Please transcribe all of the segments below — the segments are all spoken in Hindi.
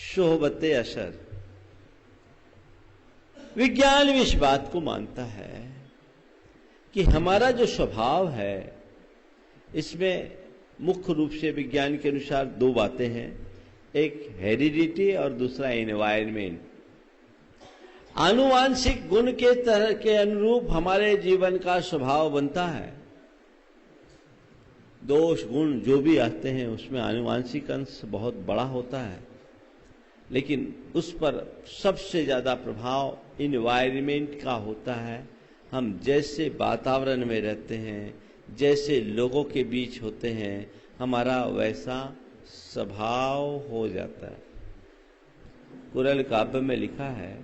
शोहबत असर। विज्ञान भी इस बात को मानता है कि हमारा जो स्वभाव है इसमें मुख्य रूप से विज्ञान के अनुसार दो बातें हैं, एक हेरिडिटी और दूसरा एनवायरमेंट। आनुवांशिक गुण के तरह के अनुरूप हमारे जीवन का स्वभाव बनता है। दोष गुण जो भी आते हैं उसमें आनुवांशिक अंश बहुत बड़ा होता है, लेकिन उस पर सबसे ज्यादा प्रभाव एनवायरमेंट का होता है। हम जैसे वातावरण में रहते हैं, जैसे लोगों के बीच होते हैं, हमारा वैसा स्वभाव हो जाता है। कुरल काव्य में लिखा है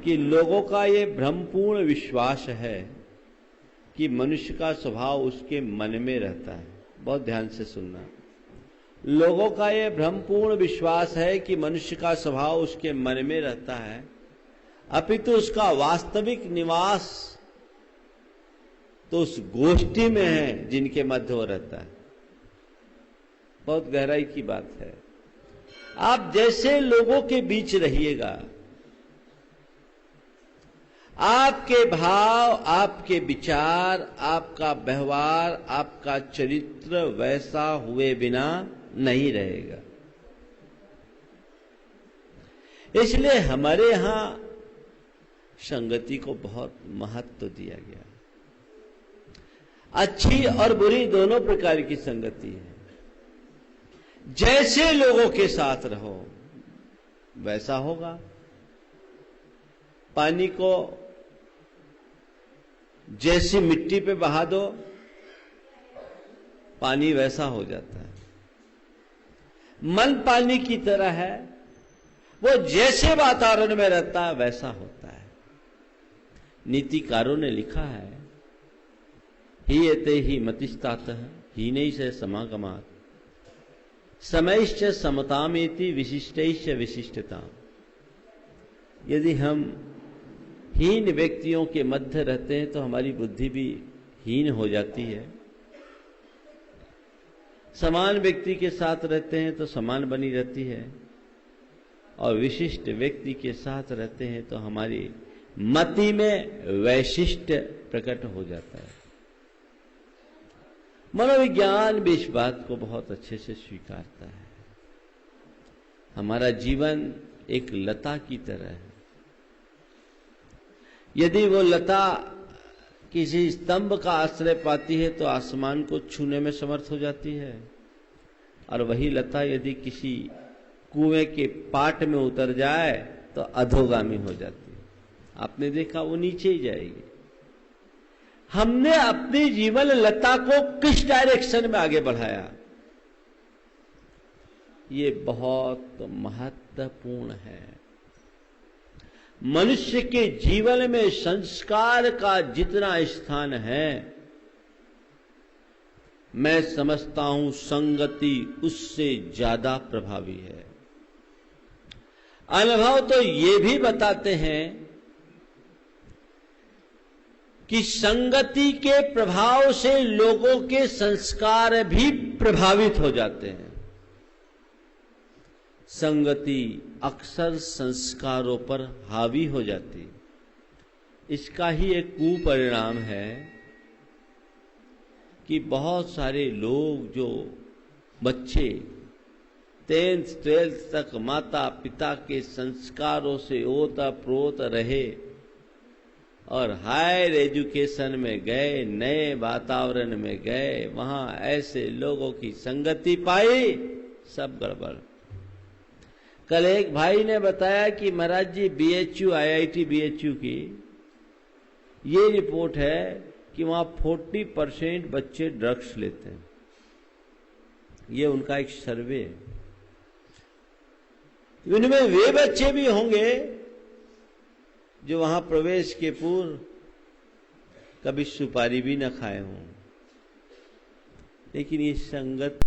कि लोगों का ये भ्रमपूर्ण विश्वास है कि मनुष्य का स्वभाव उसके मन में रहता है। बहुत ध्यान से सुनना। लोगों का ये भ्रमपूर्ण विश्वास है कि मनुष्य का स्वभाव उसके मन में रहता है, अपितु उसका वास्तविक निवास तो उस गोष्ठी में है जिनके मध्य वो रहता है। बहुत गहराई की बात है। आप जैसे लोगों के बीच रहिएगा, आपके भाव, आपके विचार, आपका व्यवहार, आपका चरित्र वैसा हुए बिना नहीं रहेगा। इसलिए हमारे यहां संगति को बहुत महत्व दिया गया। अच्छी और बुरी दोनों प्रकार की संगति है। जैसे लोगों के साथ रहो वैसा होगा। पानी को जैसी मिट्टी पे बहा दो पानी वैसा हो जाता है। मन पानी की तरह है, वो जैसे वातावरण में रहता है वैसा होता है। नीतिकारों ने लिखा है, हीयते ही मतिस्तातः हीनैष समागमात् समयश्च समतामेति विशिष्टैश्च विशिष्टताम्। यदि हम हीन व्यक्तियों के मध्य रहते हैं तो हमारी बुद्धि भी हीन हो जाती है। समान व्यक्ति के साथ रहते हैं तो समान बनी रहती है, और विशिष्ट व्यक्ति के साथ रहते हैं तो हमारी मति में वैशिष्ट प्रकट हो जाता है। मनोविज्ञान भी इस बात को बहुत अच्छे से स्वीकारता है। हमारा जीवन एक लता की तरह है। यदि वो लता किसी स्तंभ का आश्रय पाती है तो आसमान को छूने में समर्थ हो जाती है, और वही लता यदि किसी कुएं के पाट में उतर जाए तो अधोगामी हो जाती है। आपने देखा, वो नीचे ही जाएगी। हमने अपनी जीवन लता को किस डायरेक्शन में आगे बढ़ाया, ये बहुत महत्वपूर्ण है। मनुष्य के जीवन में संस्कार का जितना स्थान है, मैं समझता हूं संगति उससे ज्यादा प्रभावी है। अनुभव तो ये भी बताते हैं कि संगति के प्रभाव से लोगों के संस्कार भी प्रभावित हो जाते हैं। संगति अक्सर संस्कारों पर हावी हो जाती है। इसका ही एक कुपरिणाम है कि बहुत सारे लोग, जो बच्चे 10th 12th तक माता पिता के संस्कारों से ओतप्रोत रहे और हायर एजुकेशन में गए, नए वातावरण में गए, वहां ऐसे लोगों की संगति पाई, सब गड़बड़। कल एक भाई ने बताया कि महाराज जी BHU IIT BHU की ये रिपोर्ट है कि वहां 40% बच्चे ड्रग्स लेते हैं। ये उनका एक सर्वे है। इनमें वे बच्चे भी होंगे जो वहां प्रवेश के पूर्व कभी सुपारी भी न खाए हों, लेकिन ये संगत